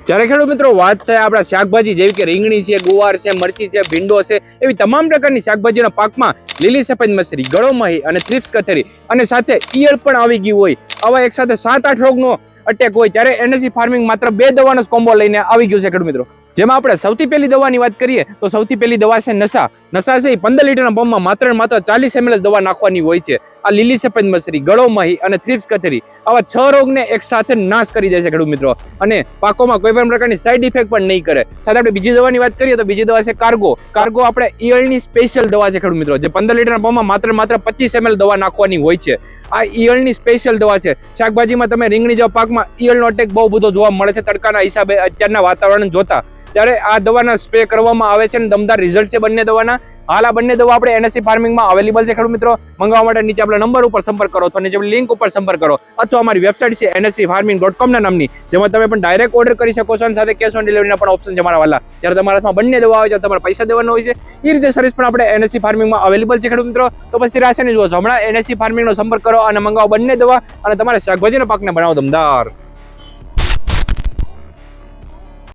જ્યારે ખેડૂત મિત્રો વાત થાય આપણા શાકભાજી જેવી કે રીંગણી છે, ગુવાર છે, મરચી છે, ભીંડો છે, એવી તમામ પ્રકારની શાકભાજીના પાકમાં લીલી સફેદ મસરી, ગળો માહી અને થ્રિપ્સ કથેરી અને સાથે ઈયળ પણ આવી ગયું હોય, આવા એક સાથે 7-8 રોગનો અટેક હોય ત્યારે એનએસસી ફાર્મિંગ માત્ર 2 દવાનો કોમ્બો લઈને આવી ગયું છે ખેડૂત મિત્રો। જેમાં આપણે સૌથી પહેલી દવાની વાત કરીએ તો સૌથી પહેલી દવા છે નશા છે એ 15 લીટરના પંપમાં માત્ર 40 ml દવા નાખવાની હોય છે। આ લીલી સફેદ મસરી, ગળો માહી અને થ્રિપ્સ કથેરી આવા 6 રોગને એક સાથે નાશ કરી દે છે ખેડૂત મિત્રો, અને પાકોમાં કોઈ પણ પ્રકારની સાઈડ ઇફેક્ટ પણ નહીં કરે। સાથે આપણે બીજી દવાની વાત કરીએ તો બીજી દવા છે કાર્ગો આપણે ઈયળની સ્પેશિયલ દવા છે ખેડૂત મિત્રો, જે 15 લીટરના પંપમાં માત્ર 25 ml દવા નાખવાની હોય છે। આ ઈયળની સ્પેશિયલ દવા છે। શાકભાજીમાં તમે રીંગણી જેવા પાકમાં ઈયળનો અટેક બહુ બધો જોવા મળે છે તડકાના હિસાબે અત્યારના વાતાવરણ જોતા, ત્યારે આ દવાના સ્પ્રે કરવામાં આવે છે અને દમદાર રિઝલ્ટ છે બંને દવાના। હાલ આ બંને દવા આપણે એનએસસી ફાર્મિંગમાં અવેલેબલ છે ખેડૂત મિત્રો। મંગાવવા માટે નીચે આપણા નંબર ઉપર સંપર્ક કરો અથવા નીચે લિંક ઉપર સંપર્ક કરો અથવા અમારી વેબસાઇટ છે nscfarming.com ના નામની, જેમાં તમે પણ ડાયરેક્ટ ઓર્ડર કરી શકો છો અને સાથે કેશ ઓન ડિલિવરીના પણ ઓપ્શન છે મારા વાલા। જ્યારે તમારા હાથમાં બંને દવા આવે છે તમારે પૈસા દેવાના હોય છે, એ રીતે સર્વિસ પણ આપણે એનએસસી ફાર્મિંગમાં અવેલેબલ છે ખેડૂત મિત્રો। તો પછી રાશિની જુઓ છો, હમણાં એનએસસી ફાર્મિંગનો સંપર્ક કરો અને મંગાવો બંને દવા અને તમારા શાકભાજીના પાકને બનાવો દમદાર।